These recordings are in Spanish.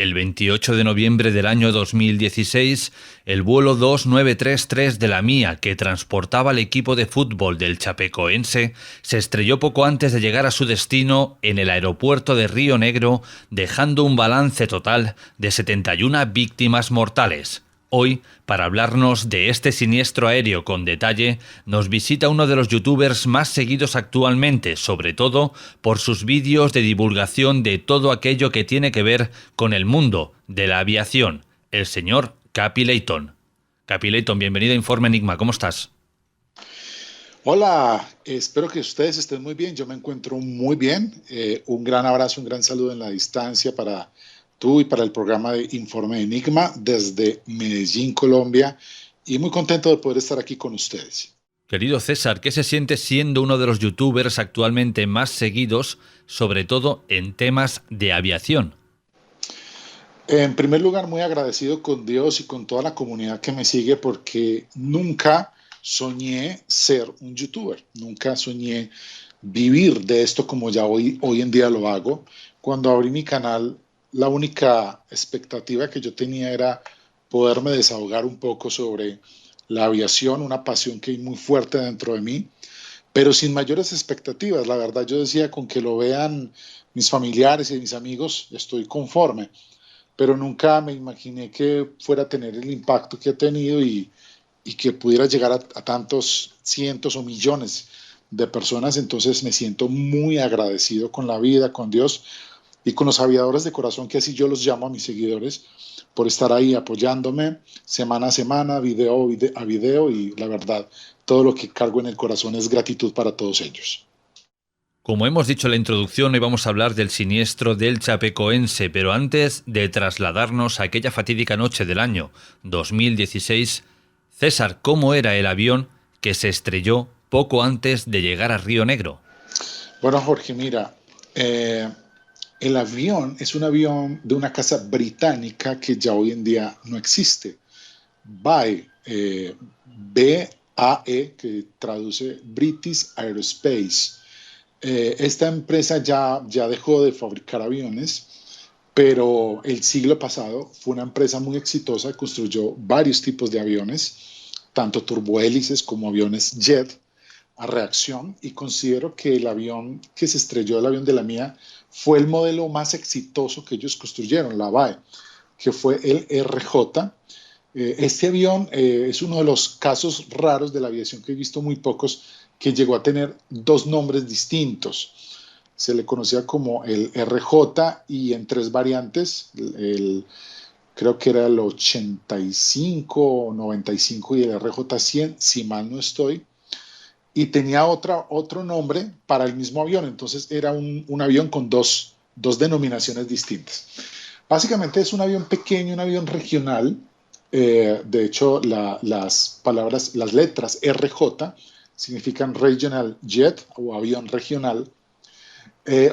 El 28 de noviembre del año 2016, el vuelo 2933 de la Mía, que transportaba al equipo de fútbol del Chapecoense, se estrelló poco antes de llegar a su destino en el aeropuerto de Río Negro, dejando un balance total de 71 víctimas mortales. Hoy, para hablarnos de este siniestro aéreo con detalle, nos visita uno de los youtubers más seguidos actualmente, sobre todo por sus vídeos de divulgación de todo aquello que tiene que ver con el mundo de la aviación, el señor Capi Leighton. Capi Leighton, bienvenido a Informe Enigma, ¿cómo estás? Hola, espero que ustedes estén muy bien. Yo me encuentro muy bien. Un gran abrazo, un gran saludo en la distancia para tú y para el programa de Informe Enigma desde Medellín, Colombia. Y muy contento de poder estar aquí con ustedes. Querido César, ¿qué se siente siendo uno de los youtubers actualmente más seguidos, sobre todo en temas de aviación? En primer lugar, muy agradecido con Dios y con toda la comunidad que me sigue porque nunca soñé ser un youtuber. Nunca soñé vivir de esto como ya hoy en día lo hago. Cuando abrí mi canal, la única expectativa que yo tenía era poderme desahogar un poco sobre la aviación, una pasión que hay muy fuerte dentro de mí, pero sin mayores expectativas. La verdad, yo decía, con que lo vean mis familiares y mis amigos, estoy conforme, pero nunca me imaginé que fuera a tener el impacto que ha tenido y que pudiera llegar a tantos cientos o millones de personas. Entonces me siento muy agradecido con la vida, con Dios y con los aviadores de corazón, que así yo los llamo a mis seguidores, por estar ahí apoyándome semana a semana, a video, y la verdad, todo lo que cargo en el corazón es gratitud para todos ellos. Como hemos dicho en la introducción, hoy vamos a hablar del siniestro del Chapecoense, pero antes de trasladarnos a aquella fatídica noche del año 2016, César, ¿cómo era el avión que se estrelló poco antes de llegar a Río Negro? Bueno, Jorge, mira, eh, el avión es un avión de una casa británica que ya hoy en día no existe. BAE, BAE, que traduce British Aerospace. Esta empresa ya dejó de fabricar aviones, pero el siglo pasado fue una empresa muy exitosa, construyó varios tipos de aviones, tanto turbohélices como aviones jet a reacción, y considero que el avión que se estrelló, el avión de la Mía, fue el modelo más exitoso que ellos construyeron, la BAE, que fue el RJ. Este avión es uno de los casos raros de la aviación que he visto muy pocos, que llegó a tener dos nombres distintos. Se le conocía como el RJ y en tres variantes, creo que era el 85 o 95 y el RJ 100, si mal no estoy, y tenía otro nombre para el mismo avión. Entonces era un avión con dos denominaciones distintas. Básicamente es un avión pequeño, un avión regional. De hecho, las letras RJ significan Regional Jet o avión regional.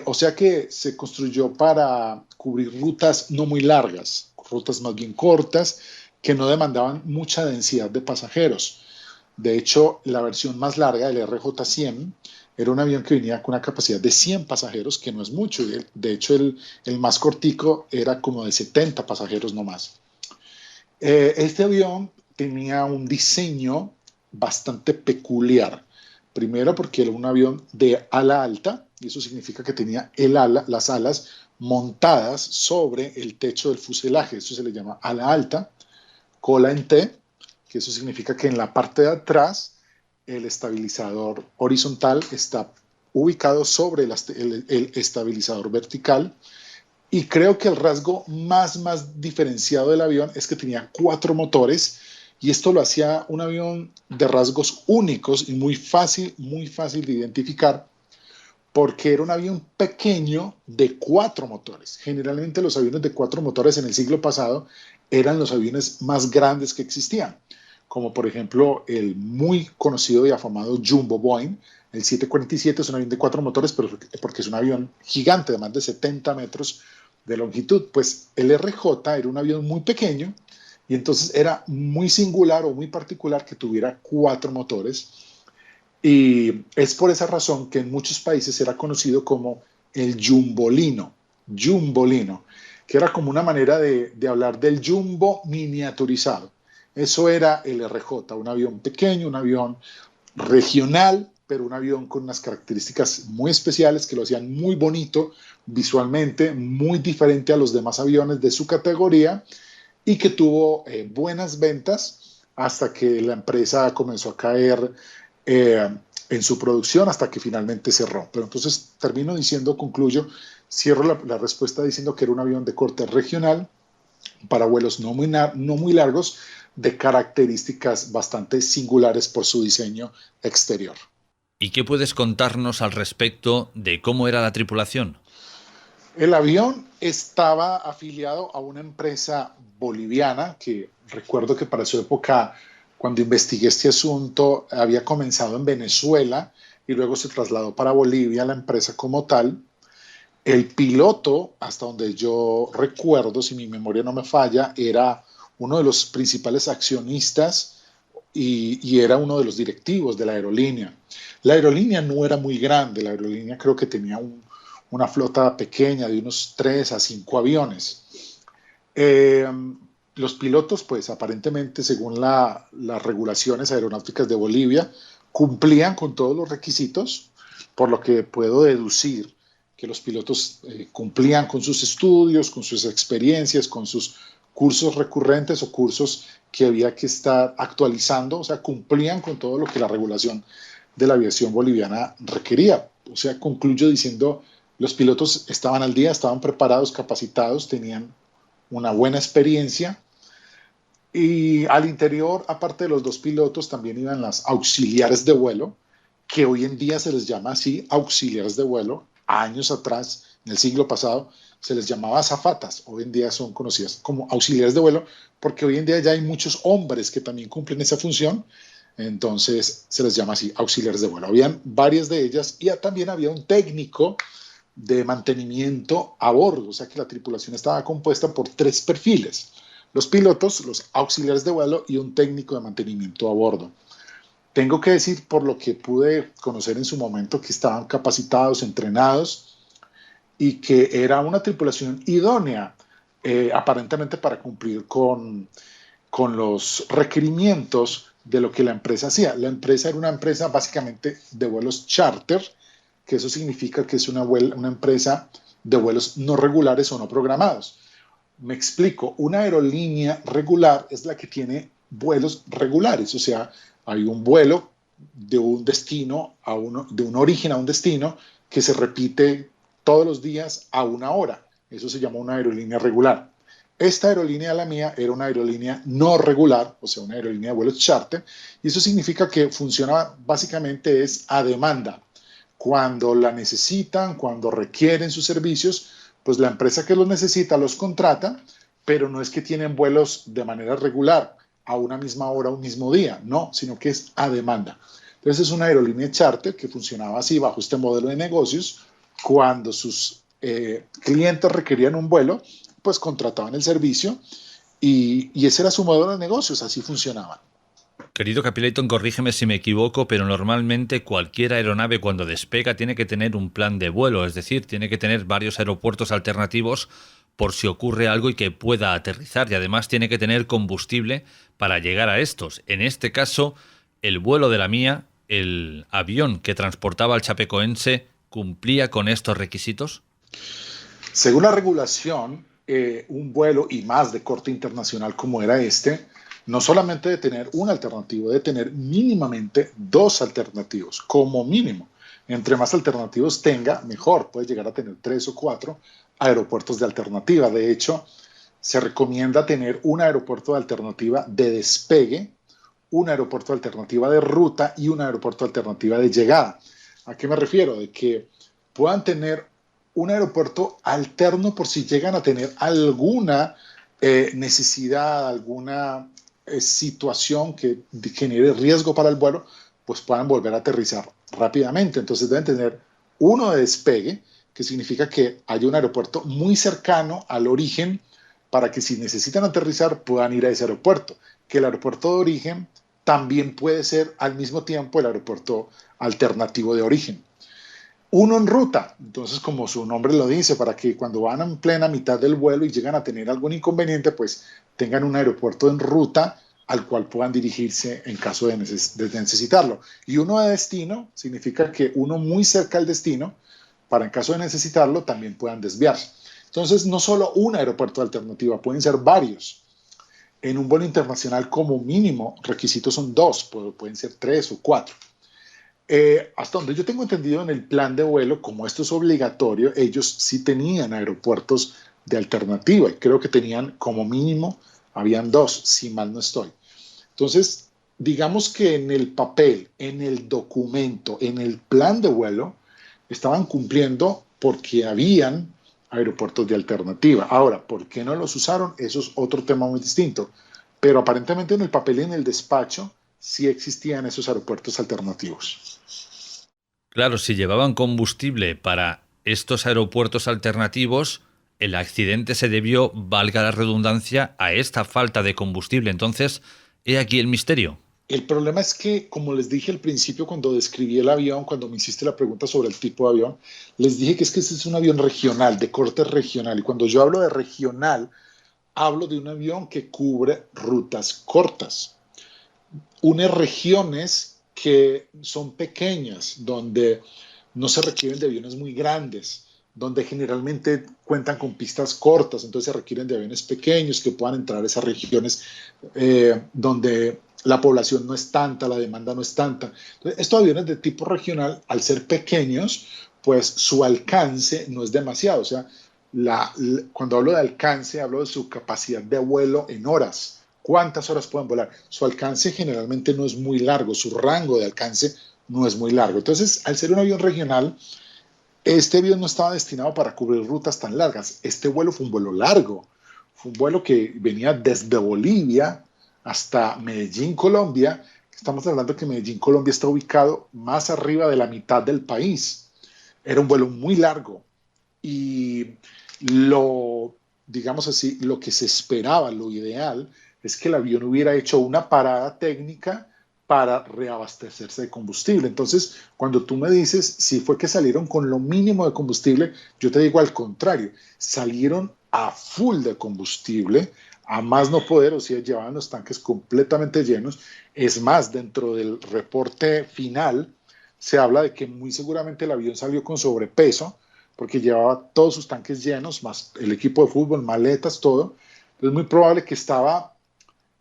O sea que se construyó para cubrir rutas no muy largas, rutas más bien cortas, que no demandaban mucha densidad de pasajeros. De hecho, la versión más larga, el RJ 100, era un avión que venía con una capacidad de 100 pasajeros, que no es mucho. De hecho, el más cortico era como de 70 pasajeros nomás. Este avión tenía un diseño bastante peculiar. Primero porque era un avión de ala alta, y eso significa que tenía las alas montadas sobre el techo del fuselaje. Eso se le llama ala alta. Cola en T, que eso significa que en la parte de atrás el estabilizador horizontal está ubicado sobre el estabilizador vertical. Y creo que el rasgo más diferenciado del avión es que tenía cuatro motores, y esto lo hacía un avión de rasgos únicos y muy fácil de identificar, porque era un avión pequeño de cuatro motores. Generalmente los aviones de cuatro motores en el siglo pasado eran los aviones más grandes que existían, como por ejemplo el muy conocido y afamado Jumbo Boeing. El 747 es un avión de cuatro motores, pero porque es un avión gigante de más de 70 metros de longitud. Pues el RJ era un avión muy pequeño, y entonces era muy singular o muy particular que tuviera cuatro motores, y es por esa razón que en muchos países era conocido como el jumbolino. Jumbolino. que era como una manera de hablar del jumbo miniaturizado. Eso era el RJ, un avión pequeño, un avión regional, pero un avión con unas características muy especiales que lo hacían muy bonito visualmente, muy diferente a los demás aviones de su categoría y que tuvo buenas ventas hasta que la empresa comenzó a caer eh, en su producción hasta que finalmente cerró. Pero entonces termino diciendo, concluyo, cierro la respuesta diciendo que era un avión de corte regional para vuelos no muy largos, de características bastante singulares por su diseño exterior. ¿Y qué puedes contarnos al respecto de cómo era la tripulación? El avión estaba afiliado a una empresa boliviana que recuerdo que para su época, cuando investigué este asunto, había comenzado en Venezuela y luego se trasladó para Bolivia la empresa como tal. El piloto, hasta donde yo recuerdo, si mi memoria no me falla, era uno de los principales accionistas y era uno de los directivos de la aerolínea. La aerolínea no era muy grande, la aerolínea creo que tenía una flota pequeña de unos 3 a 5 aviones. Eh, los pilotos, pues aparentemente, según las regulaciones aeronáuticas de Bolivia, cumplían con todos los requisitos, por lo que puedo deducir que los pilotos cumplían con sus estudios, con sus experiencias, con sus cursos recurrentes o cursos que había que estar actualizando, o sea, cumplían con todo lo que la regulación de la aviación boliviana requería. O sea, concluyo diciendo, los pilotos estaban al día, estaban preparados, capacitados, tenían una buena experiencia. Y al interior, aparte de los dos pilotos, también iban las auxiliares de vuelo, que hoy en día se les llama así, auxiliares de vuelo. Años atrás, en el siglo pasado, se les llamaba azafatas. Hoy en día son conocidas como auxiliares de vuelo, porque hoy en día ya hay muchos hombres que también cumplen esa función. Entonces se les llama así, auxiliares de vuelo. Habían varias de ellas y también había un técnico de mantenimiento a bordo, o sea que la tripulación estaba compuesta por 3 perfiles: los pilotos, los auxiliares de vuelo y un técnico de mantenimiento a bordo. Tengo que decir, por lo que pude conocer en su momento, que estaban capacitados, entrenados y que era una tripulación idónea, aparentemente para cumplir con los requerimientos de lo que la empresa hacía. La empresa era una empresa básicamente de vuelos charter, que eso significa que es una empresa de vuelos no regulares o no programados. Me explico, una aerolínea regular es la que tiene vuelos regulares, o sea, hay un vuelo de un destino de un origen a un destino que se repite todos los días a una hora. Eso se llama una aerolínea regular. Esta aerolínea, la mía, era una aerolínea no regular, o sea, una aerolínea de vuelos charter, y eso significa que funciona básicamente es a demanda. Cuando la necesitan, cuando requieren sus servicios, pues la empresa que los necesita los contrata, pero no es que tienen vuelos de manera regular a una misma hora, un mismo día, no, sino que es a demanda. Entonces es una aerolínea charter que funcionaba así bajo este modelo de negocios. Cuando sus clientes requerían un vuelo, pues contrataban el servicio y ese era su modelo de negocios, así funcionaba. Querido Capilton, corrígeme si me equivoco, pero normalmente cualquier aeronave cuando despega tiene que tener un plan de vuelo, es decir, tiene que tener varios aeropuertos alternativos por si ocurre algo y que pueda aterrizar, y además tiene que tener combustible para llegar a estos. En este caso, el vuelo de la mía, el avión que transportaba al chapecoense, ¿cumplía con estos requisitos? Según la regulación, un vuelo y más de corte internacional como era este, no solamente de tener una alternativa, de tener mínimamente 2 alternativos, como mínimo. Entre más alternativos tenga, mejor. Puede llegar a tener 3 o 4 aeropuertos de alternativa. De hecho, se recomienda tener un aeropuerto de alternativa de despegue, un aeropuerto de alternativa de ruta y un aeropuerto de alternativa de llegada. ¿A qué me refiero? De que puedan tener un aeropuerto alterno por si llegan a tener alguna necesidad, alguna situación que genere riesgo para el vuelo, pues puedan volver a aterrizar rápidamente. Entonces deben tener uno de despegue, que significa que haya un aeropuerto muy cercano al origen para que si necesitan aterrizar puedan ir a ese aeropuerto. Que el aeropuerto de origen también puede ser al mismo tiempo el aeropuerto alternativo de origen. uno en ruta. Entonces, como su nombre lo dice, para que cuando van en plena mitad del vuelo y llegan a tener algún inconveniente, pues tengan un aeropuerto en ruta al cual puedan dirigirse en caso de necesitarlo. Y uno de destino significa que uno muy cerca al destino, para en caso de necesitarlo, también puedan desviarse. Entonces, no solo un aeropuerto de alternativa, pueden ser varios. En un vuelo internacional, como mínimo, requisitos son dos, pueden ser tres o cuatro. Hasta donde yo tengo entendido en el plan de vuelo, como esto es obligatorio, ellos sí tenían aeropuertos de alternativa y creo que tenían como mínimo, habían dos, si mal no estoy. Entonces, digamos que en el papel, en el documento, en el plan de vuelo, estaban cumpliendo porque habían aeropuertos de alternativa. Ahora, ¿por qué no los usaron? Eso es otro tema muy distinto. Pero aparentemente en el papel y en el despacho sí existían esos aeropuertos alternativos. Claro, si llevaban combustible para estos aeropuertos alternativos, el accidente se debió, valga la redundancia, a esta falta de combustible. Entonces, he aquí el misterio. El problema es que, como les dije al principio cuando describí el avión, cuando me hiciste la pregunta sobre el tipo de avión, les dije que este es un avión regional, de corte regional. Y cuando yo hablo de regional, hablo de un avión que cubre rutas cortas, unas regiones que son pequeñas, donde no se requieren de aviones muy grandes, donde generalmente cuentan con pistas cortas, entonces se requieren de aviones pequeños que puedan entrar a esas regiones donde la población no es tanta, la demanda no es tanta. Entonces, estos aviones de tipo regional, al ser pequeños, pues su alcance no es demasiado. O sea, cuando hablo de alcance, hablo de su capacidad de vuelo en horas. ¿Cuántas horas pueden volar? Su alcance generalmente no es muy largo, su rango de alcance no es muy largo. Entonces, al ser un avión regional, este avión no estaba destinado para cubrir rutas tan largas. Este vuelo fue un vuelo largo. Fue un vuelo que venía desde Bolivia hasta Medellín, Colombia. Estamos hablando que Medellín, Colombia está ubicado más arriba de la mitad del país. Era un vuelo muy largo y lo, digamos así, lo que se esperaba, lo ideal, es que el avión hubiera hecho una parada técnica para reabastecerse de combustible. Entonces, cuando tú me dices si fue que salieron con lo mínimo de combustible, yo te digo al contrario, salieron a full de combustible, a más no poder, o sea, llevaban los tanques completamente llenos. Es más, dentro del reporte final se habla de que muy seguramente el avión salió con sobrepeso, porque llevaba todos sus tanques llenos, más el equipo de fútbol, maletas, todo. Es muy probable que estaba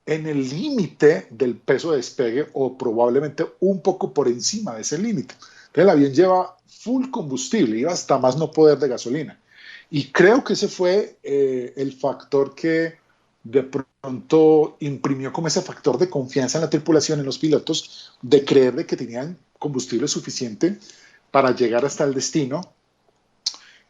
en el límite del peso de despegue o probablemente un poco por encima de ese límite. Entonces el avión lleva full combustible, iba hasta más no poder de gasolina. Y creo que ese fue el factor que de pronto imprimió como ese factor de confianza en la tripulación, en los pilotos, de creer de que tenían combustible suficiente para llegar hasta el destino.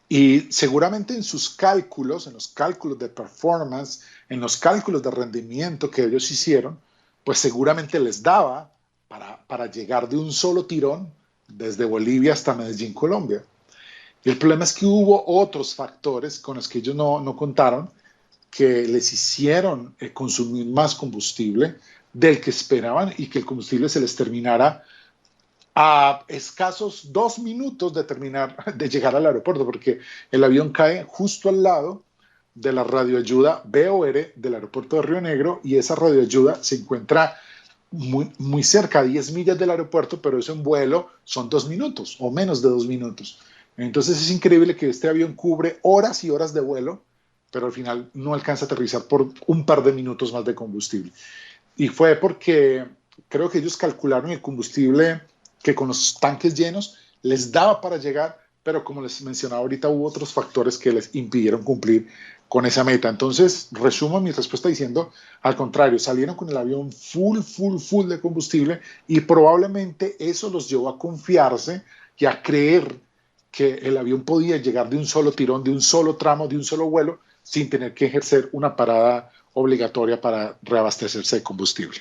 Y seguramente en los cálculos de performance, en los cálculos de rendimiento que ellos hicieron, pues seguramente les daba para llegar de un solo tirón desde Bolivia hasta Medellín, Colombia. Y el problema es que hubo otros factores con los que ellos no contaron que les hicieron consumir más combustible del que esperaban y que el combustible se les terminara a escasos 2 minutos de terminar de llegar al aeropuerto, porque el avión cae justo al lado de la radioayuda BOR del aeropuerto de Río Negro y esa radioayuda se encuentra muy cerca, a 10 millas del aeropuerto, pero eso en vuelo son 2 minutos o menos de 2 minutos. Entonces es increíble que este avión cubre horas y horas de vuelo, pero al final no alcanza a aterrizar por un par de minutos más de combustible. Y fue porque creo que ellos calcularon el combustible que con los tanques llenos les daba para llegar, pero como les mencionaba ahorita, hubo otros factores que les impidieron cumplir con esa meta. Entonces, resumo mi respuesta diciendo, al contrario, salieron con el avión full de combustible y probablemente eso los llevó a confiarse y a creer que el avión podía llegar de un solo tirón, de un solo tramo, de un solo vuelo, sin tener que ejercer una parada obligatoria para reabastecerse de combustible.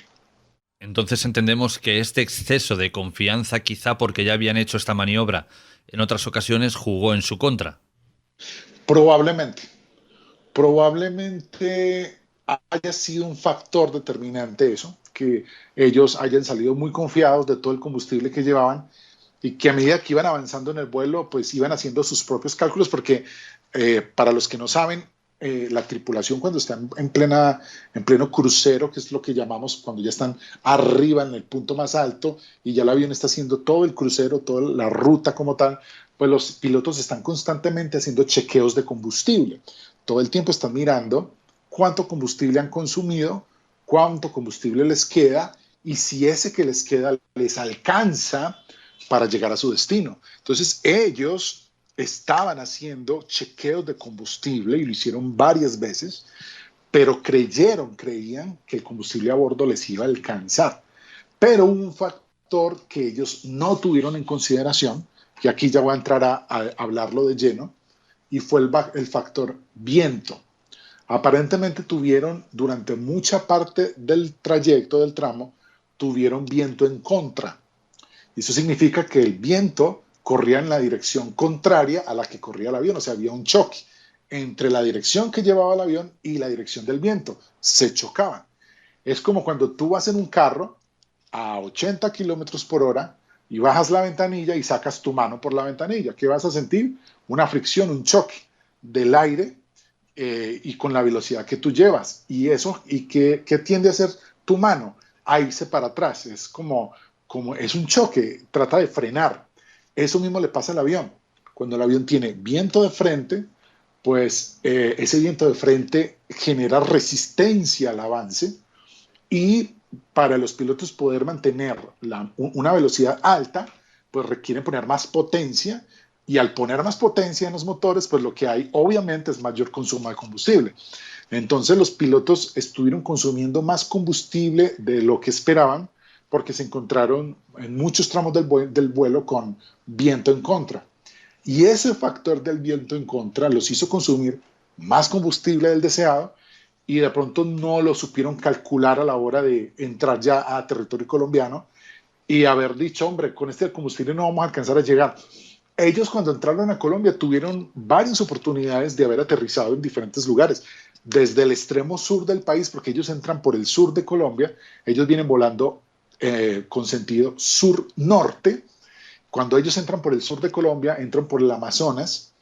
Entonces entendemos que este exceso de confianza, quizá porque ya habían hecho esta maniobra en otras ocasiones, jugó en su contra. Probablemente, probablemente haya sido un factor determinante eso, que ellos hayan salido muy confiados de todo el combustible que llevaban y que a medida que iban avanzando en el vuelo, pues iban haciendo sus propios cálculos, porque para los que no saben, la tripulación cuando está en pleno crucero, que es lo que llamamos cuando ya están arriba en el punto más alto y ya el avión está haciendo todo el crucero, toda la ruta como tal, pues los pilotos están constantemente haciendo chequeos de combustible. Todo el tiempo están mirando cuánto combustible han consumido, cuánto combustible les queda y si ese que les queda les alcanza para llegar a su destino. Entonces ellos estaban haciendo chequeos de combustible y lo hicieron varias veces, pero creían que el combustible a bordo les iba a alcanzar. Pero un factor que ellos no tuvieron en consideración, y aquí ya voy a entrar a hablarlo de lleno, y fue el factor viento. Aparentemente tuvieron, durante mucha parte del trayecto, del tramo, tuvieron viento en contra. Eso significa que el viento corría en la dirección contraria a la que corría el avión, o sea, había un choque entre la dirección que llevaba el avión y la dirección del viento. Se chocaban. Es como cuando tú vas en un carro a 80 kilómetros por hora y bajas la ventanilla y sacas tu mano por la ventanilla. ¿Qué vas a sentir? Una fricción, un choque del aire y con la velocidad que tú llevas. ¿Y eso? ¿Y qué tiende a hacer tu mano? A irse para atrás. Es como es un choque, trata de frenar. Eso mismo le pasa al avión. Cuando el avión tiene viento de frente, pues ese viento de frente genera resistencia al avance y para los pilotos poder mantener una velocidad alta, pues requieren poner más potencia y al poner más potencia en los motores, pues lo que hay obviamente es mayor consumo de combustible. Entonces los pilotos estuvieron consumiendo más combustible de lo que esperaban porque se encontraron en muchos tramos del vuelo con viento en contra. Y ese factor del viento en contra los hizo consumir más combustible del deseado y de pronto no lo supieron calcular a la hora de entrar ya a territorio colombiano y haber dicho, hombre, con este combustible no vamos a alcanzar a llegar. Ellos cuando entraron a Colombia tuvieron varias oportunidades de haber aterrizado en diferentes lugares, desde el extremo sur del país, porque ellos entran por el sur de Colombia, ellos vienen volando con sentido sur-norte. Cuando ellos entran por el sur de Colombia, entran por el Amazonas,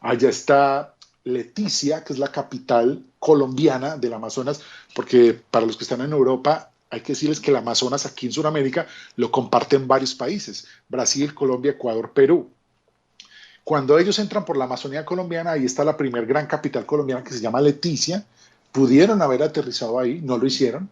allá está Leticia, que es la capital colombiana del Amazonas, porque para los que están en Europa, hay que decirles que el Amazonas aquí en Sudamérica lo comparten varios países, Brasil, Colombia, Ecuador, Perú. Cuando ellos entran por la Amazonía colombiana, ahí está la primer gran capital colombiana que se llama Leticia, pudieron haber aterrizado ahí, no lo hicieron.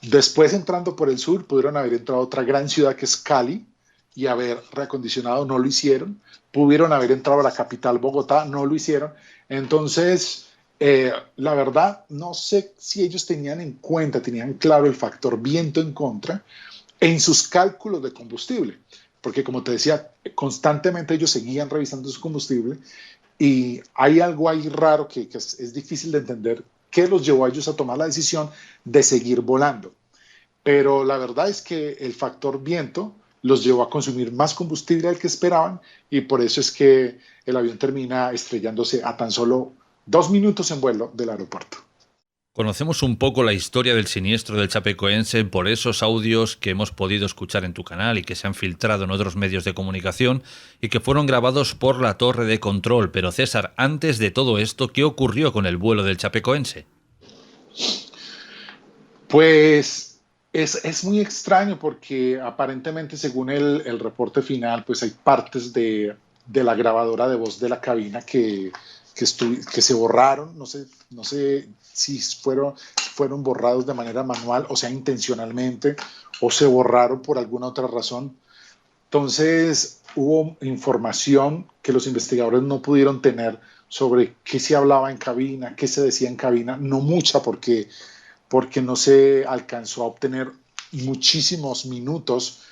Después entrando por el sur, pudieron haber entrado a otra gran ciudad que es Cali y haber reacondicionado, no lo hicieron. Pudieron haber entrado a la capital Bogotá, no lo hicieron. Entonces, la verdad, no sé si ellos tenían claro el factor viento en contra en sus cálculos de combustible, porque como te decía, constantemente ellos seguían revisando su combustible y hay algo ahí raro que es difícil de entender qué los llevó a ellos a tomar la decisión de seguir volando. Pero la verdad es que el factor viento los llevó a consumir más combustible del que esperaban y por eso es que el avión termina estrellándose a tan solo 2 minutos en vuelo del aeropuerto. Conocemos un poco la historia del siniestro del Chapecoense por esos audios que hemos podido escuchar en tu canal y que se han filtrado en otros medios de comunicación y que fueron grabados por la torre de control. Pero César, antes de todo esto, ¿qué ocurrió con el vuelo del Chapecoense? Pues es muy extraño porque aparentemente según el reporte final, pues hay partes de la grabadora de voz de la cabina que se borraron, no sé si fueron borrados de manera manual, o sea, intencionalmente, o se borraron por alguna otra razón. Entonces, hubo información que los investigadores no pudieron tener sobre qué se hablaba en cabina, qué se decía en cabina, no mucha porque no se alcanzó a obtener muchísimos minutos.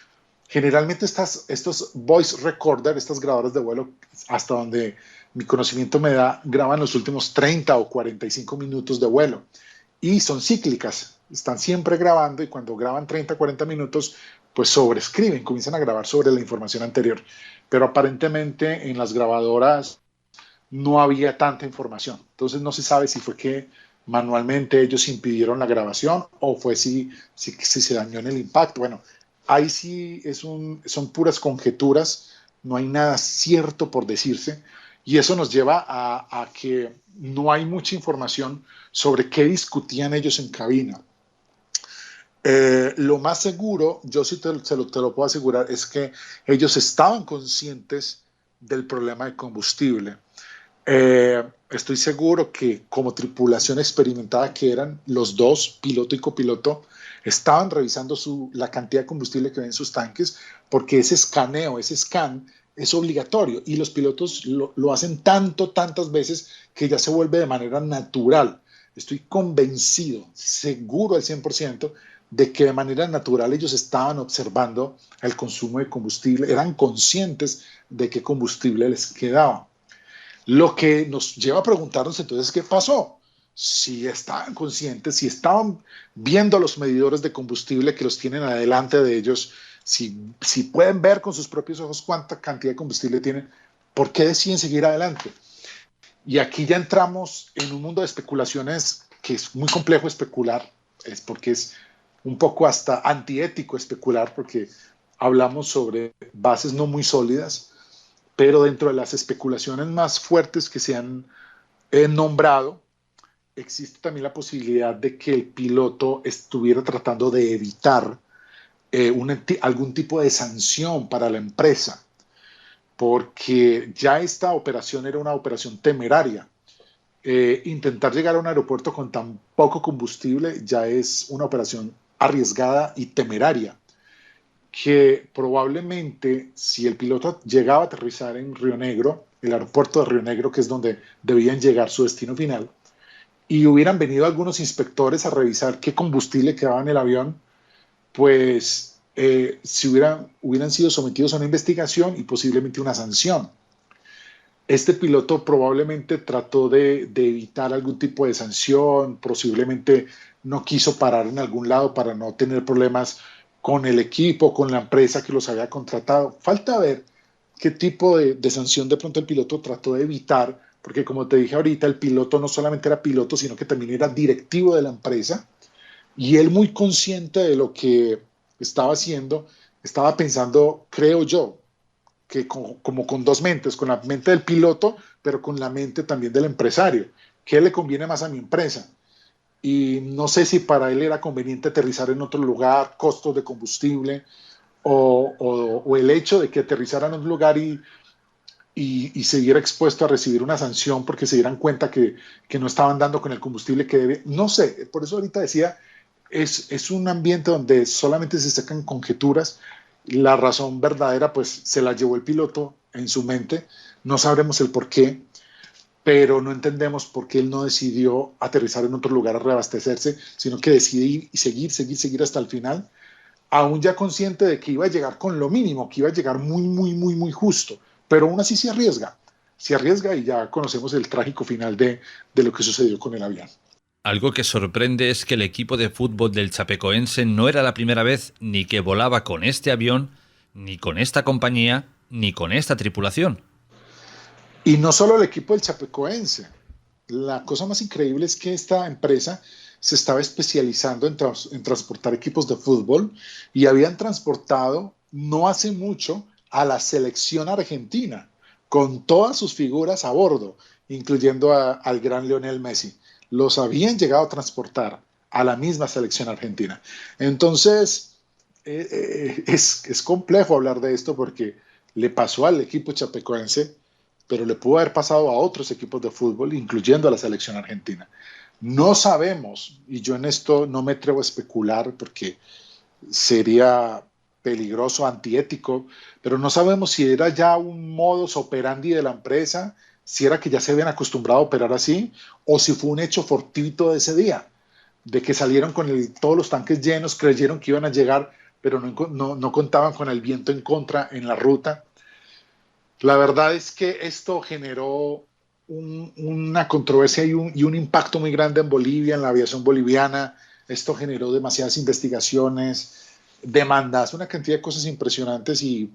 Generalmente estos voice recorder, estas grabadoras de vuelo, hasta donde mi conocimiento me da, graban los últimos 30 o 45 minutos de vuelo y son cíclicas, están siempre grabando y cuando graban 30 o 40 minutos, pues sobreescriben, comienzan a grabar sobre la información anterior. Pero aparentemente en las grabadoras no había tanta información. Entonces no se sabe si fue que manualmente ellos impidieron la grabación o fue si se dañó en el impacto. Bueno, ahí sí son puras conjeturas, no hay nada cierto por decirse, y eso nos lleva a que no hay mucha información sobre qué discutían ellos en cabina. Lo más seguro, yo sí te lo puedo asegurar, es que ellos estaban conscientes del problema de combustible. Estoy seguro que como tripulación experimentada que eran los dos, piloto y copiloto, estaban revisando la cantidad de combustible que ven en sus tanques, porque ese escaneo, ese scan es obligatorio y los pilotos lo hacen tantas veces que ya se vuelve de manera natural. Estoy convencido, seguro al 100%, de que de manera natural ellos estaban observando el consumo de combustible, eran conscientes de qué combustible les quedaba. Lo que nos lleva a preguntarnos entonces qué pasó. Si estaban conscientes, si estaban viendo los medidores de combustible que los tienen adelante de ellos, si pueden ver con sus propios ojos cuánta cantidad de combustible tienen, ¿por qué deciden seguir adelante? Y aquí ya entramos en un mundo de especulaciones que es muy complejo especular, es porque es un poco hasta antiético especular, porque hablamos sobre bases no muy sólidas, pero dentro de las especulaciones más fuertes que se han nombrado, existe también la posibilidad de que el piloto estuviera tratando de evitar algún tipo de sanción para la empresa, porque ya esta operación era una operación temeraria. Intentar llegar a un aeropuerto con tan poco combustible ya es una operación arriesgada y temeraria, que probablemente si el piloto llegaba a aterrizar en Río Negro, el aeropuerto de Río Negro, que es donde debían llegar su destino final, y hubieran venido algunos inspectores a revisar qué combustible quedaba en el avión, pues si hubieran sido sometidos a una investigación y posiblemente una sanción. Este piloto probablemente trató de evitar algún tipo de sanción, posiblemente no quiso parar en algún lado para no tener problemas con el equipo, con la empresa que los había contratado. Falta ver qué tipo de sanción de pronto el piloto trató de evitar, porque como te dije ahorita, el piloto no solamente era piloto, sino que también era directivo de la empresa, y él muy consciente de lo que estaba haciendo, estaba pensando, creo yo, que como con dos mentes, con la mente del piloto, pero con la mente también del empresario. ¿Qué le conviene más a mi empresa? Y no sé si para él era conveniente aterrizar en otro lugar, costos de combustible, o el hecho de que aterrizara en un lugar y se viera expuesto a recibir una sanción porque se dieran cuenta que no estaban dando con el combustible que debe. No sé, por eso ahorita decía, es un ambiente donde solamente se sacan conjeturas. La razón verdadera, pues, se la llevó el piloto en su mente. No sabremos el por qué, pero no entendemos por qué él no decidió aterrizar en otro lugar a reabastecerse, sino que decide ir y seguir hasta el final, aún ya consciente de que iba a llegar con lo mínimo, que iba a llegar muy justo, pero aún así se arriesga y ya conocemos el trágico final de lo que sucedió con el avión. Algo que sorprende es que el equipo de fútbol del Chapecoense no era la primera vez ni que volaba con este avión, ni con esta compañía, ni con esta tripulación. Y no solo el equipo del Chapecoense. La cosa más increíble es que esta empresa se estaba especializando en transportar equipos de fútbol y habían transportado no hace mucho a la selección argentina con todas sus figuras a bordo, incluyendo al gran Lionel Messi. Los habían llegado a transportar a la misma selección argentina. Entonces, es complejo hablar de esto porque le pasó al equipo chapecoense, pero le pudo haber pasado a otros equipos de fútbol, incluyendo a la selección argentina. No sabemos, y yo en esto no me atrevo a especular porque sería peligroso, antiético, pero no sabemos si era ya un modus operandi de la empresa, si era que ya se habían acostumbrado a operar así, o si fue un hecho fortuito de ese día, de que salieron con todos los tanques llenos, creyeron que iban a llegar, pero no contaban con el viento en contra en la ruta. La verdad es que esto generó una controversia y un impacto muy grande en Bolivia, en la aviación boliviana. Esto generó demasiadas investigaciones, demandas, una cantidad de cosas impresionantes y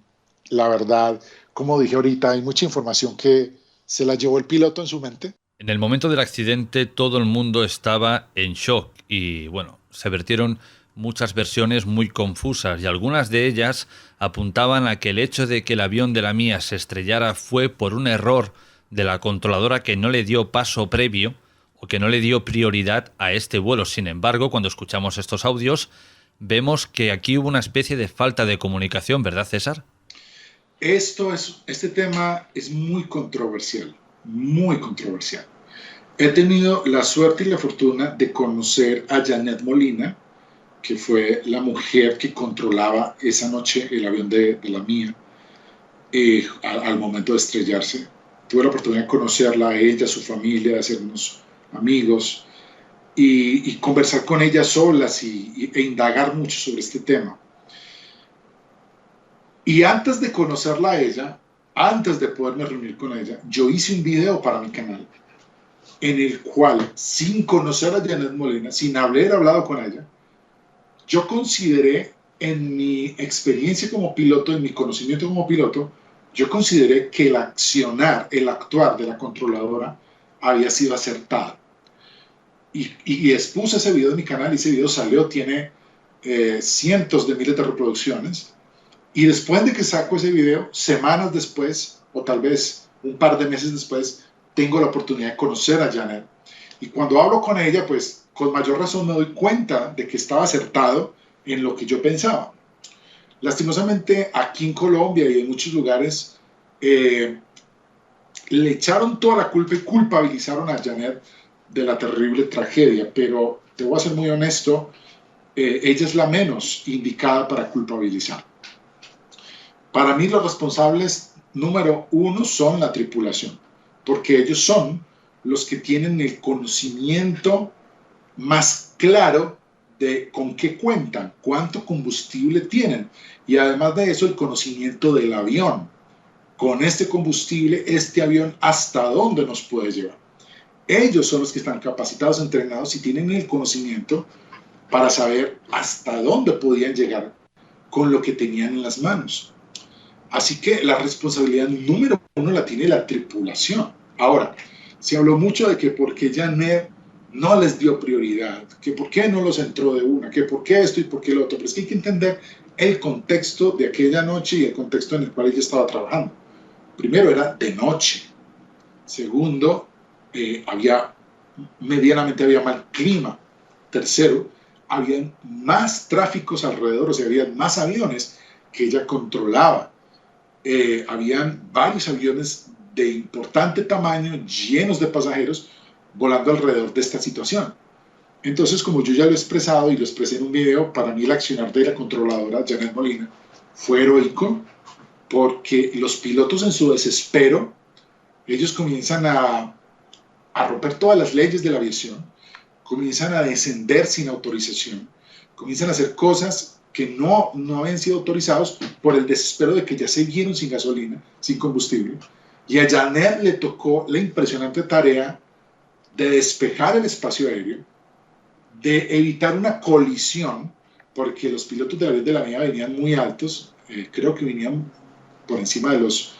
la verdad, como dije ahorita, hay mucha información que se la llevó el piloto en su mente. En el momento del accidente todo el mundo estaba en shock y bueno, se vertieron muchas versiones muy confusas y algunas de ellas apuntaban a que el hecho de que el avión de la Mía se estrellara fue por un error de la controladora que no le dio paso previo o que no le dio prioridad a este vuelo. Sin embargo, cuando escuchamos estos audios, vemos que aquí hubo una especie de falta de comunicación, ¿verdad, César? Este tema es muy controversial, muy controversial. He tenido la suerte y la fortuna de conocer a Janet Molina, que fue la mujer que controlaba esa noche el avión de la Mía al momento de estrellarse. Tuve la oportunidad de conocerla, a ella, a su familia, de hacernos amigos y conversar con ella solas e indagar mucho sobre este tema. Y antes de conocerla a ella, antes de poderme reunir con ella, yo hice un video para mi canal en el cual, sin conocer a Janet Molina, sin haber hablado con ella, yo consideré, en mi experiencia como piloto, en mi conocimiento como piloto, yo consideré que el accionar, el actuar de la controladora había sido acertado. Y expuse ese video en mi canal, y ese video salió, tiene cientos de miles de reproducciones. Y después de que saco ese video, semanas después, o tal vez un par de meses después, tengo la oportunidad de conocer a Janet. Y cuando hablo con ella, pues con mayor razón me doy cuenta de que estaba acertado en lo que yo pensaba. Lastimosamente, aquí en Colombia y en muchos lugares, le echaron toda la culpa y culpabilizaron a Janet de la terrible tragedia, pero te voy a ser muy honesto, ella es la menos indicada para culpabilizar. Para mí los responsables número uno son la tripulación, porque ellos son los que tienen el conocimiento más claro de con qué cuentan, cuánto combustible tienen y además de eso el conocimiento del avión. Con este combustible, este avión hasta dónde nos puede llevar. Ellos son los que están capacitados, entrenados y tienen el conocimiento para saber hasta dónde podían llegar con lo que tenían en las manos. Así que la responsabilidad número uno la tiene la tripulación. Ahora, se habló mucho de que por qué Janet no les dio prioridad, que por qué no los entró de una, que por qué esto y por qué lo otro. Pero es que hay que entender el contexto de aquella noche y el contexto en el cual ella estaba trabajando. Primero, era de noche. Segundo, medianamente había mal clima. Tercero, había más tráficos alrededor, o sea, había más aviones que ella controlaba. Habían varios aviones de importante tamaño, llenos de pasajeros, volando alrededor de esta situación. Entonces, como yo ya lo he expresado y lo expresé en un video, para mí el accionar de la controladora Janet Molina fue heroico, porque los pilotos en su desespero, ellos comienzan a romper todas las leyes de la aviación, comienzan a descender sin autorización, comienzan a hacer cosas que no habían sido autorizados por el desespero de que ya se vieron sin gasolina, sin combustible. Y a Janet le tocó la impresionante tarea de despejar el espacio aéreo, de evitar una colisión, porque los pilotos del avión de la Mía venían muy altos, creo que venían por encima de los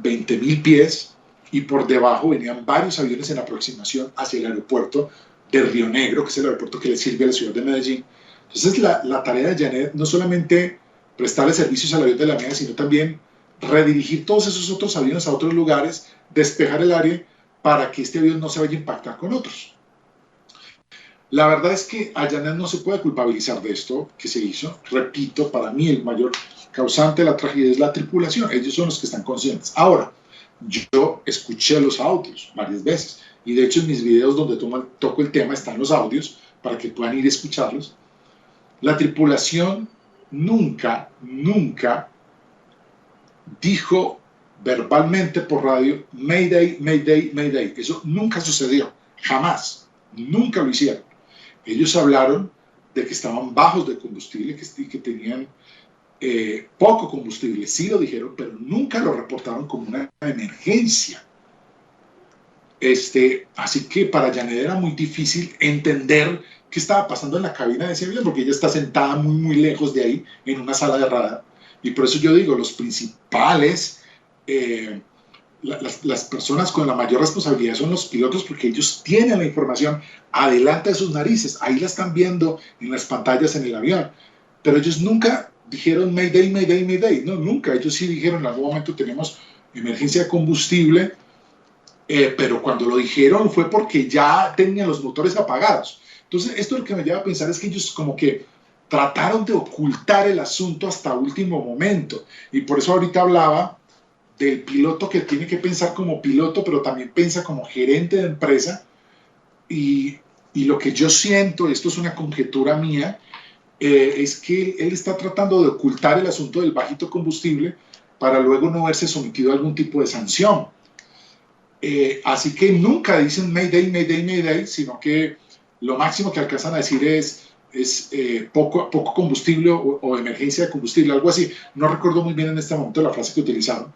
20.000 pies, y por debajo venían varios aviones en aproximación hacia el aeropuerto de Río Negro, que es el aeropuerto que le sirve a la ciudad de Medellín. Entonces la tarea de Janet no solamente prestarle servicios al avión de la Mía, sino también redirigir todos esos otros aviones a otros lugares, despejar el área para que este avión no se vaya a impactar con otros. La verdad es que a Janet no se puede culpabilizar de esto que se hizo. Repito, para mí el mayor causante de la tragedia es la tripulación. Ellos son los que están conscientes. Ahora, yo escuché los audios varias veces y de hecho en mis videos donde toco el tema están los audios para que puedan ir a escucharlos. La tripulación nunca dijo verbalmente por radio Mayday, Mayday, Mayday. Eso nunca sucedió, jamás, nunca lo hicieron. Ellos hablaron de que estaban bajos de combustible, que tenían poco combustible, sí lo dijeron, pero nunca lo reportaron como una emergencia. Así que para Janet era muy difícil entender qué estaba pasando en la cabina de ese avión, porque ella está sentada muy lejos de ahí, en una sala de radar. Y por eso yo digo, los principales las personas con la mayor responsabilidad son los pilotos, porque ellos tienen la información adelante de sus narices, ahí la están viendo en las pantallas en el avión, pero ellos nunca dijeron Mayday, Mayday, Mayday, no, nunca. Ellos sí dijeron en algún momento tenemos emergencia de combustible, pero cuando lo dijeron fue porque ya tenían los motores apagados. Entonces esto lo que me lleva a pensar es que ellos como que trataron de ocultar el asunto hasta último momento, y por eso ahorita hablaba del piloto que tiene que pensar como piloto, pero también piensa como gerente de empresa, y lo que yo siento, esto es una conjetura mía, es que él está tratando de ocultar el asunto del bajito combustible para luego no verse sometido a algún tipo de sanción. Así que nunca dicen Mayday, Mayday, Mayday, sino que lo máximo que alcanzan a decir es poco combustible o emergencia de combustible, algo así. No recuerdo muy bien en este momento la frase que utilizaron.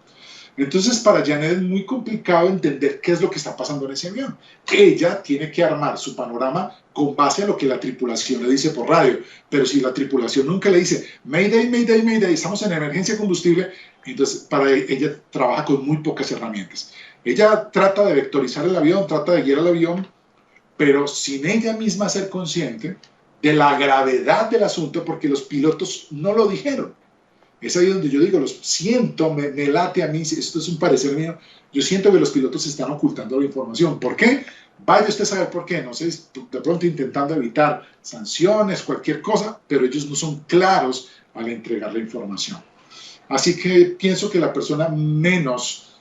Entonces, para Janet es muy complicado entender qué es lo que está pasando en ese avión. Ella tiene que armar su panorama con base a lo que la tripulación le dice por radio, pero si la tripulación nunca le dice Mayday, Mayday, Mayday, estamos en emergencia de combustible, entonces para ella trabaja con muy pocas herramientas. Ella trata de vectorizar el avión, trata de guiar el avión, pero sin ella misma ser consciente de la gravedad del asunto, porque los pilotos no lo dijeron. Es ahí donde yo digo, los siento, me late a mí, esto es un parecer mío, yo siento que los pilotos están ocultando la información. ¿Por qué? Vaya usted a saber por qué, no sé, de pronto intentando evitar sanciones, cualquier cosa, pero ellos no son claros al entregar la información. Así que pienso que la persona menos,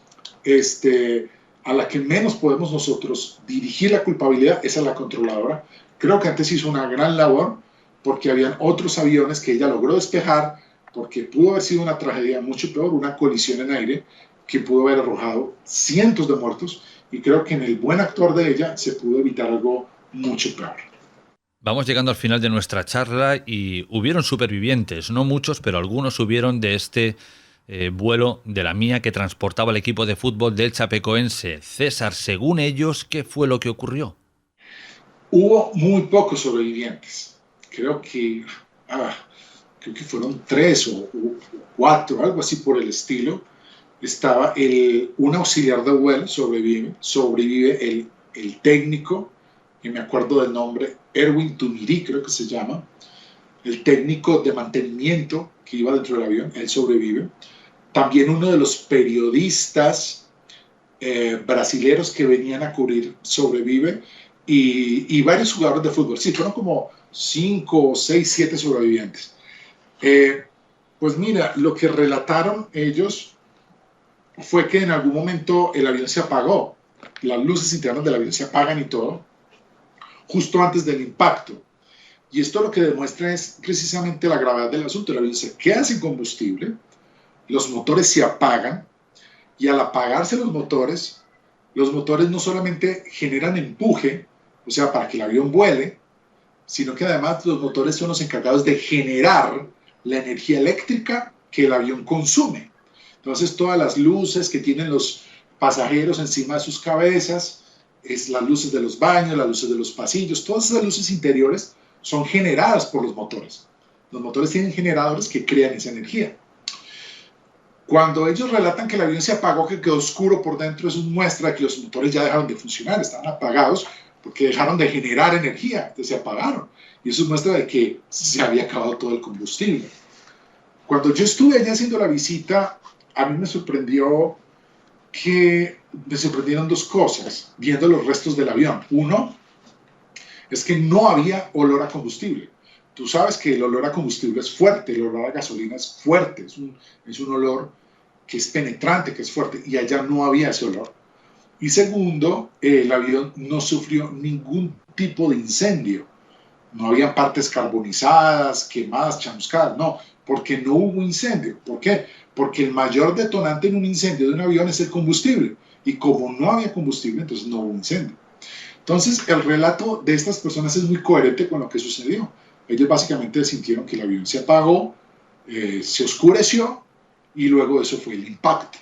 a la que menos podemos nosotros dirigir la culpabilidad es a la controladora. Creo que antes hizo una gran labor, porque habían otros aviones que ella logró despejar, porque pudo haber sido una tragedia mucho peor, una colisión en aire que pudo haber arrojado cientos de muertos, y creo que en el buen actuar de ella se pudo evitar algo mucho peor. Vamos llegando al final de nuestra charla y hubieron supervivientes, no muchos, pero algunos hubieron de este vuelo de la Mía que transportaba el equipo de fútbol del Chapecoense. César, según ellos, ¿qué fue lo que ocurrió? Hubo muy pocos sobrevivientes, creo que fueron 3 o 4, algo así por el estilo. Estaba un auxiliar de vuelo, sobrevive el técnico, que me acuerdo del nombre, Erwin Tumirí, creo que se llama, el técnico de mantenimiento que iba dentro del avión, él sobrevive. También uno de los periodistas brasileros que venían a cubrir sobrevive, y varios jugadores de fútbol. Sí, fueron como 5, 6, 7 sobrevivientes. Pues mira, lo que relataron ellos fue que en algún momento el avión se apagó, las luces internas del avión se apagan y todo, justo antes del impacto. Y esto lo que demuestra es precisamente la gravedad del asunto. El avión se queda sin combustible, los motores se apagan, y al apagarse los motores no solamente generan empuje, o sea, para que el avión vuele, sino que además los motores son los encargados de generar la energía eléctrica que el avión consume. Entonces todas las luces que tienen los pasajeros encima de sus cabezas, es las luces de los baños, las luces de los pasillos, todas esas luces interiores son generadas por los motores. Los motores tienen generadores que crean esa energía. Cuando ellos relatan que el avión se apagó, que quedó oscuro por dentro, eso muestra que los motores ya dejaron de funcionar, estaban apagados porque dejaron de generar energía, entonces se apagaron. Y eso muestra de que se había acabado todo el combustible. Cuando yo estuve allá haciendo la visita, a mí me sorprendieron 2 cosas viendo los restos del avión. Uno, es que no había olor a combustible. Tú sabes que el olor a combustible es fuerte, el olor a gasolina es fuerte, es un olor que es penetrante, que es fuerte, y allá no había ese olor. Y segundo, el avión no sufrió ningún tipo de incendio. No había partes carbonizadas, quemadas, chamuscadas, no, porque no hubo incendio. ¿Por qué? Porque el mayor detonante en un incendio de un avión es el combustible, y como no había combustible, entonces no hubo incendio. Entonces, el relato de estas personas es muy coherente con lo que sucedió. Ellos básicamente sintieron que el avión se apagó, se oscureció, y luego eso fue el impacto.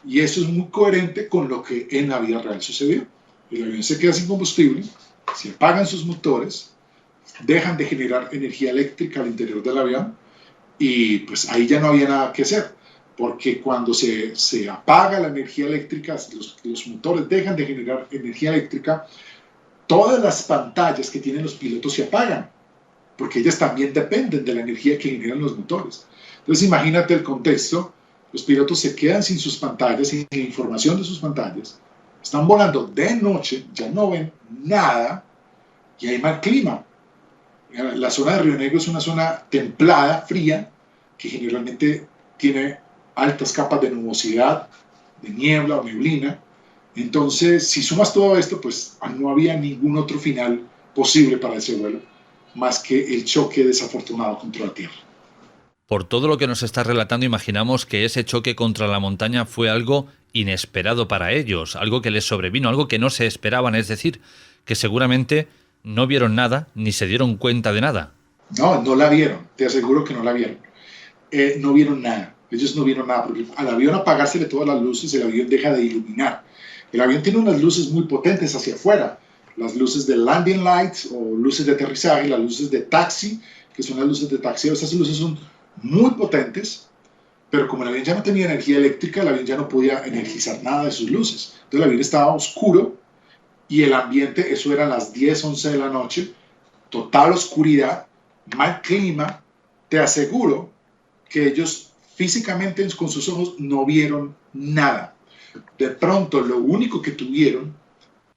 Y eso es muy coherente con lo que en la vida real sucedió. El avión se queda sin combustible, se apagan sus motores, dejan de generar energía eléctrica al interior del avión, y pues ahí ya no había nada que hacer. porque cuando se apaga la energía eléctrica, los motores dejan de generar energía eléctrica, todas las pantallas que tienen los pilotos se apagan, porque ellas también dependen de la energía que generan los motores. Entonces imagínate el contexto, los pilotos se quedan sin sus pantallas, sin la información de sus pantallas, están volando de noche, ya no ven nada y hay mal clima. La zona de Río Negro es una zona templada, fría, que generalmente tiene altas capas de nubosidad, de niebla o neblina. Entonces, si sumas todo esto, pues no había ningún otro final posible para ese vuelo, más que el choque desafortunado contra la Tierra. Por todo lo que nos estás relatando, imaginamos que ese choque contra la montaña fue algo inesperado para ellos, algo que les sobrevino, algo que no se esperaban, es decir, que seguramente no vieron nada ni se dieron cuenta de nada. No, no la vieron, te aseguro que no la vieron. No vieron nada, ellos no vieron nada, porque al avión apagársele todas las luces, el avión deja de iluminar. El avión tiene unas luces muy potentes hacia afuera, las luces de landing lights o luces de aterrizaje, las luces de taxi, que son las luces de taxi. Esas luces son muy potentes, pero como el avión ya no tenía energía eléctrica, el avión ya no podía energizar nada de sus luces. Entonces el avión estaba oscuro y el ambiente, eso eran las 10, 11 de la noche, total oscuridad, mal clima. Te aseguro que ellos físicamente con sus ojos no vieron nada. De pronto lo único que tuvieron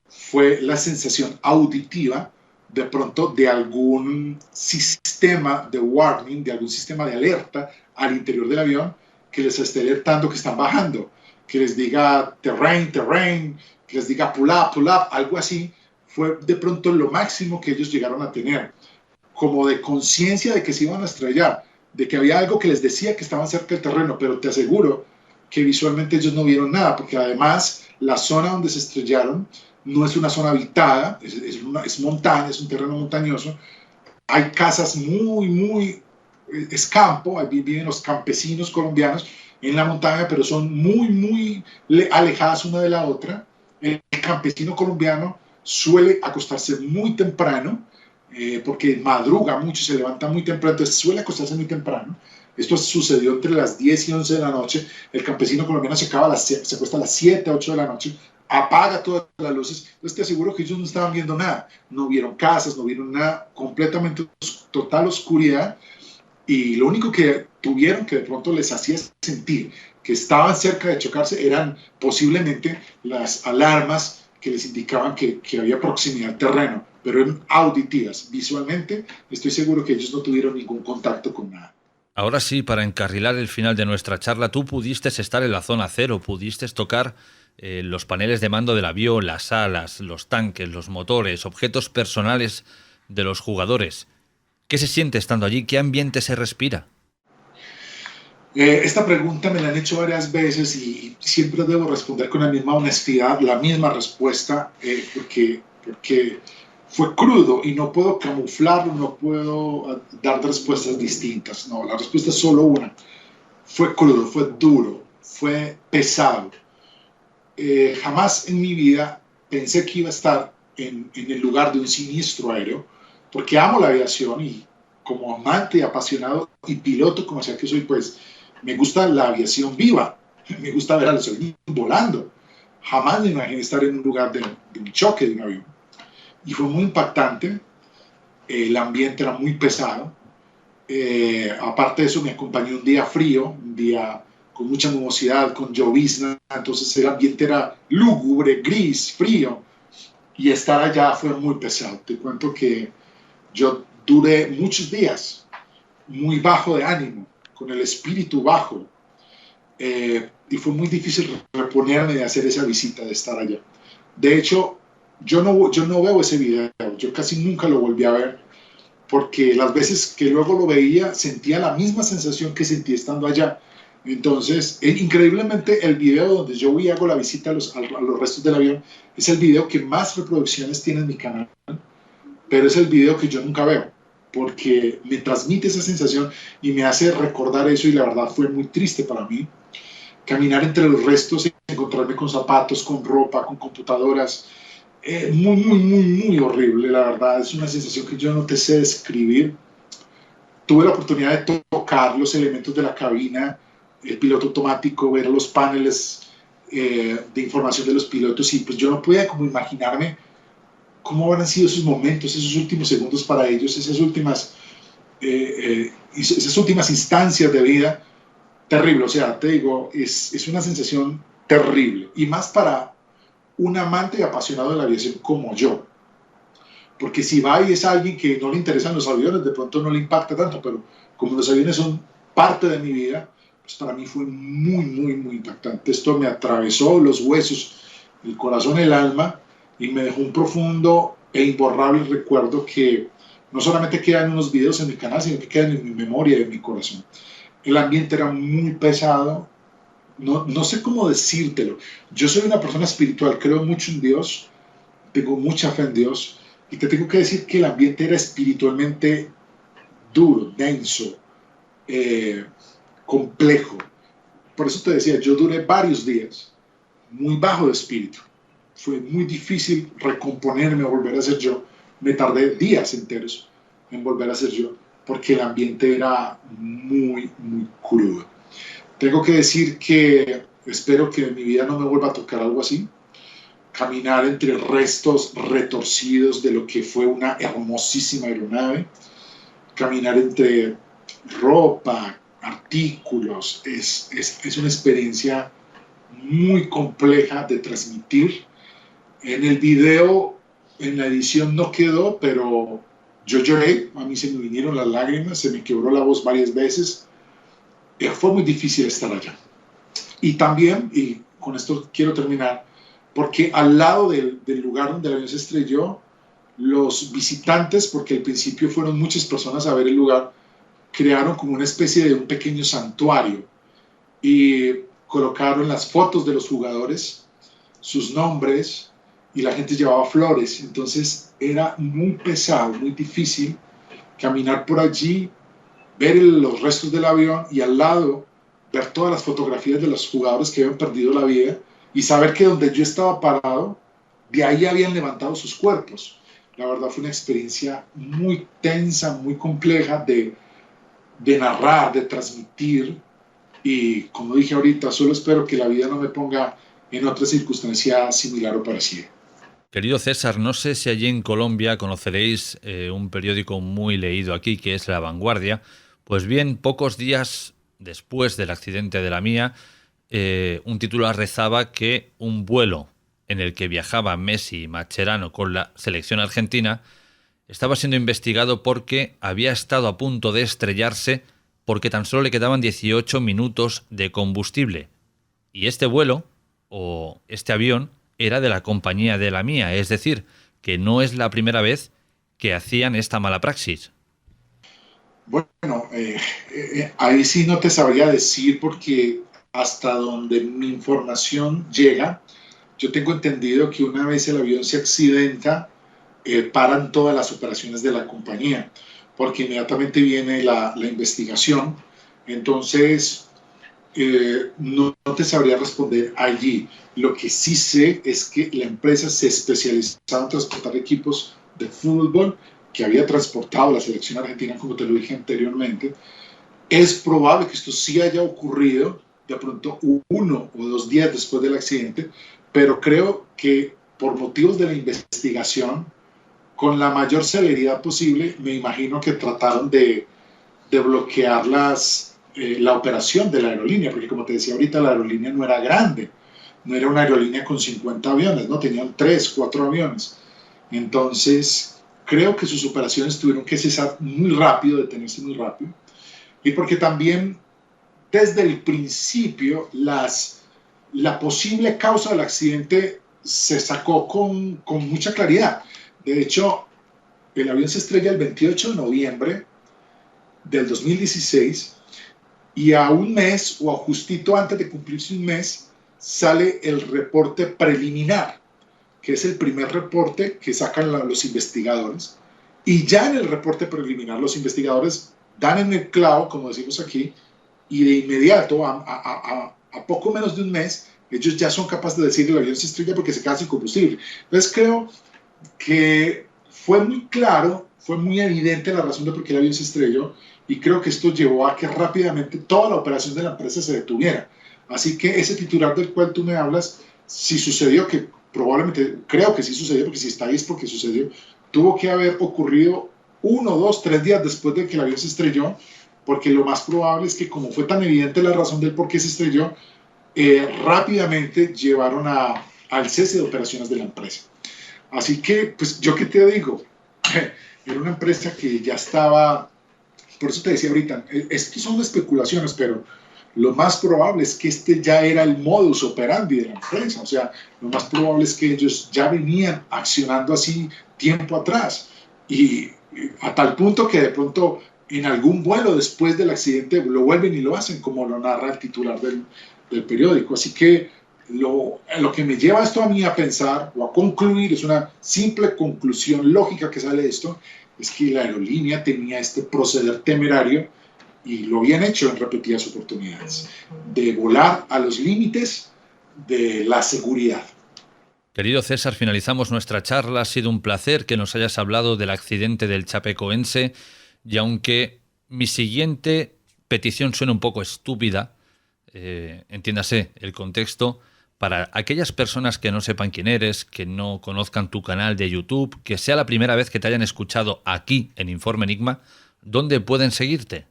fue la sensación auditiva de pronto de algún sistema de warning, de algún sistema de alerta al interior del avión que les esté alertando que están bajando, que les diga terrain, terrain, que les diga pull up, algo así. Fue de pronto lo máximo que ellos llegaron a tener, como de conciencia de que se iban a estrellar, de que había algo que les decía que estaban cerca del terreno, pero te aseguro que visualmente ellos no vieron nada, porque además la zona donde se estrellaron no es una zona habitada, es montaña, es un terreno montañoso, hay casas es campo, ahí viven los campesinos colombianos en la montaña, pero son muy alejadas una de la otra. El campesino colombiano suele acostarse muy temprano, porque madruga mucho, se levanta muy temprano, entonces suele acostarse muy temprano. Esto sucedió entre las 10 y 11 de la noche. El campesino colombiano se acuesta a las 7, 8 de la noche, apaga todas las luces. Entonces te aseguro que ellos no estaban viendo nada, no vieron casas, no vieron nada, completamente total oscuridad, y lo único que tuvieron que de pronto les hacía sentir que estaban cerca de chocarse eran posiblemente las alarmas que les indicaban que había proximidad al terreno, pero eran auditivas. Visualmente estoy seguro que ellos no tuvieron ningún contacto con nada. Ahora sí, para encarrilar el final de nuestra charla, tú pudiste estar en la zona cero, pudiste tocar los paneles de mando del avión, las alas, los tanques, los motores, objetos personales de los jugadores. ¿Qué se siente estando allí? ¿Qué ambiente se respira? Esta pregunta me la han hecho varias veces y siempre debo responder con la misma honestidad, la misma respuesta, porque fue crudo y no puedo camuflarlo, no puedo dar respuestas distintas. No, la respuesta es solo una. Fue crudo, fue duro, fue pesado. Jamás en mi vida pensé que iba a estar en el lugar de un siniestro aéreo, porque amo la aviación y como amante, apasionado y piloto como sea que soy, pues me gusta la aviación viva, me gusta ver a los aviones volando. Jamás me imaginé estar en un lugar de un choque de un avión. Y fue muy impactante, el ambiente era muy pesado. Aparte de eso, me acompañó un día frío, un día con mucha nubosidad, con llovizna, entonces el ambiente era lúgubre, gris, frío, y estar allá fue muy pesado. Te cuento que yo duré muchos días muy bajo de ánimo, con el espíritu bajo, y fue muy difícil reponerme de hacer esa visita, de estar allá. De hecho, yo no veo ese video, yo casi nunca lo volví a ver, porque las veces que luego lo veía sentía la misma sensación que sentí estando allá. Entonces, increíblemente, el video donde yo voy y hago la visita a los restos del avión es el video que más reproducciones tiene en mi canal, pero es el video que yo nunca veo, porque me transmite esa sensación y me hace recordar eso, y la verdad fue muy triste para mí caminar entre los restos y encontrarme con zapatos, con ropa, con computadoras. Muy horrible, la verdad. Es una sensación que yo no te sé describir. Tuve la oportunidad de tocar los elementos de la cabina, el piloto automático, ver los paneles de información de los pilotos, y pues yo no podía como imaginarme cómo habrán sido esos momentos, esos últimos segundos para ellos, esas últimas instancias de vida. Terrible, o sea, te digo, es una sensación terrible, y más para un amante y apasionado de la aviación como yo, porque si va y es alguien que no le interesan los aviones, de pronto no le impacta tanto, pero como los aviones son parte de mi vida, pues para mí fue muy, muy, muy impactante. Esto me atravesó los huesos, el corazón, el alma, y me dejó un profundo e imborrable recuerdo que no solamente queda en unos videos en mi canal, sino que queda en mi memoria y en mi corazón. El ambiente era muy pesado, no sé cómo decírtelo. Yo soy una persona espiritual, creo mucho en Dios, tengo mucha fe en Dios, y te tengo que decir que el ambiente era espiritualmente duro, denso, eh, complejo. Por eso te decía, yo duré varios días muy bajo de espíritu. Fue muy difícil recomponerme, volver a ser yo. Me tardé días enteros en volver a ser yo, porque el ambiente era muy, muy crudo. Tengo que decir que espero que en mi vida no me vuelva a tocar algo así. Caminar entre restos retorcidos de lo que fue una hermosísima aeronave, caminar entre ropa, artículos, es una experiencia muy compleja de transmitir. En el video, en la edición no quedó, pero yo lloré, a mí se me vinieron las lágrimas, se me quebró la voz varias veces. Fue muy difícil estar allá. Y también, y con esto quiero terminar, porque al lado del lugar donde el avión se estrelló, los visitantes, porque al principio fueron muchas personas a ver el lugar, crearon como una especie de un pequeño santuario y colocaron las fotos de los jugadores, sus nombres, y la gente llevaba flores. Entonces era muy pesado, muy difícil caminar por allí, ver los restos del avión y al lado ver todas las fotografías de los jugadores que habían perdido la vida y saber que donde yo estaba parado, de ahí habían levantado sus cuerpos. La verdad fue una experiencia muy tensa, muy compleja de narrar, de transmitir, y como dije ahorita, solo espero que la vida no me ponga en otra circunstancia similar o parecida. Querido César, no sé si allí en Colombia conoceréis un periódico muy leído aquí, que es La Vanguardia. Pues bien, pocos días después del accidente de la mía, un titular rezaba que un vuelo en el que viajaba Messi y Mascherano con la selección argentina estaba siendo investigado porque había estado a punto de estrellarse porque tan solo le quedaban 18 minutos de combustible. Y este vuelo, o este avión, era de la compañía de la mía, es decir, que no es la primera vez que hacían esta mala praxis. Bueno, ahí sí no te sabría decir porque hasta donde mi información llega, yo tengo entendido que una vez el avión se accidenta, paran todas las operaciones de la compañía, porque inmediatamente viene la investigación. Entonces, no te sabría responder allí. Lo que sí sé es que la empresa se especializaba en transportar equipos de fútbol que había transportado la selección argentina, como te lo dije anteriormente. Es probable que esto sí haya ocurrido de pronto 1 o 2 días después del accidente, pero creo que por motivos de la investigación, con la mayor celeridad posible, me imagino que trataron de bloquear la operación de la aerolínea, porque como te decía ahorita, la aerolínea no era grande, no era una aerolínea con 50 aviones, no tenían 3, 4 aviones. Entonces, creo que sus operaciones tuvieron que cesar muy rápido, detenerse muy rápido, y porque también desde el principio la posible causa del accidente se sacó con mucha claridad. De hecho, el avión se estrella el 28 de noviembre del 2016 y a un mes o a justito antes de cumplirse un mes sale el reporte preliminar, que es el primer reporte que sacan los investigadores, y ya en el reporte preliminar los investigadores dan en el clavo, como decimos aquí, y de inmediato, a poco menos de un mes, ellos ya son capaces de decir que el avión se estrella porque se queda sin combustible. Entonces creo que fue muy claro, fue muy evidente la razón de por qué el avión se estrelló y creo que esto llevó a que rápidamente toda la operación de la empresa se detuviera. Así que ese titular del cual tú me hablas, si sucedió, que probablemente, creo que sí sucedió, porque si está ahí es porque sucedió, tuvo que haber ocurrido 1, 2, 3 días después de que el avión se estrelló, porque lo más probable es que como fue tan evidente la razón del por qué se estrelló, rápidamente llevaron al cese de operaciones de la empresa. Así que, pues, ¿yo qué te digo? Era una empresa que ya estaba, por eso te decía ahorita, es que son especulaciones, pero lo más probable es que este ya era el modus operandi de la empresa. O sea, lo más probable es que ellos ya venían accionando así tiempo atrás. Y a tal punto que de pronto en algún vuelo después del accidente lo vuelven y lo hacen, como lo narra el titular del periódico. Así que lo que me lleva esto a mí a pensar o a concluir, es una simple conclusión lógica que sale de esto, es que la aerolínea tenía este proceder temerario y lo habían hecho en repetidas oportunidades, de volar a los límites de la seguridad. Querido César, finalizamos nuestra charla. Ha sido un placer que nos hayas hablado del accidente del Chapecoense y aunque mi siguiente petición suena un poco estúpida, entiéndase el contexto, para aquellas personas que no sepan quién eres, que no conozcan tu canal de YouTube, que sea la primera vez que te hayan escuchado aquí en Informe Enigma, ¿dónde pueden seguirte?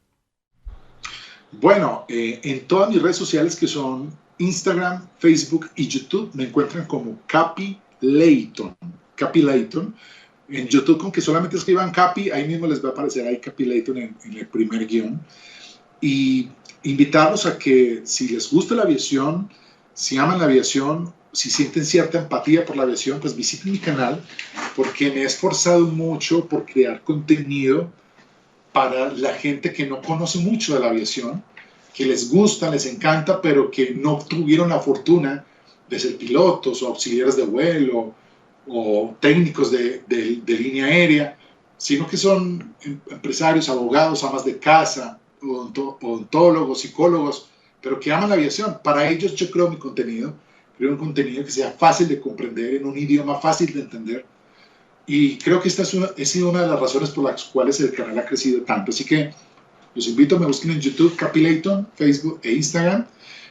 Bueno, en todas mis redes sociales que son Instagram, Facebook y YouTube me encuentran como Capi Layton. Capi Layton. En YouTube, con que solamente escriban Capi, ahí mismo les va a aparecer ahí Capi Layton en el primer guión. Y invitarlos a que si les gusta la aviación, si aman la aviación, si sienten cierta empatía por la aviación, pues visiten mi canal, porque me he esforzado mucho por crear contenido para la gente que no conoce mucho de la aviación, que les gusta, les encanta, pero que no tuvieron la fortuna de ser pilotos o auxiliares de vuelo o técnicos de línea aérea, sino que son empresarios, abogados, amas de casa, odontólogos, psicólogos, pero que aman la aviación. Para ellos yo creo mi contenido, creo un contenido que sea fácil de comprender, en un idioma fácil de entender, y creo que esta ha sido una de las razones por las cuales el canal ha crecido tanto. Así que los invito a que me busquen en YouTube, Capi Layton, Facebook e Instagram.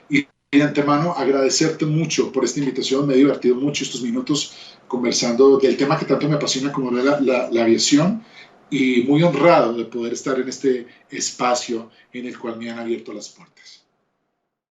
Y de antemano agradecerte mucho por esta invitación. Me he divertido mucho estos minutos conversando del tema que tanto me apasiona como la aviación. Y muy honrado de poder estar en este espacio en el cual me han abierto las puertas.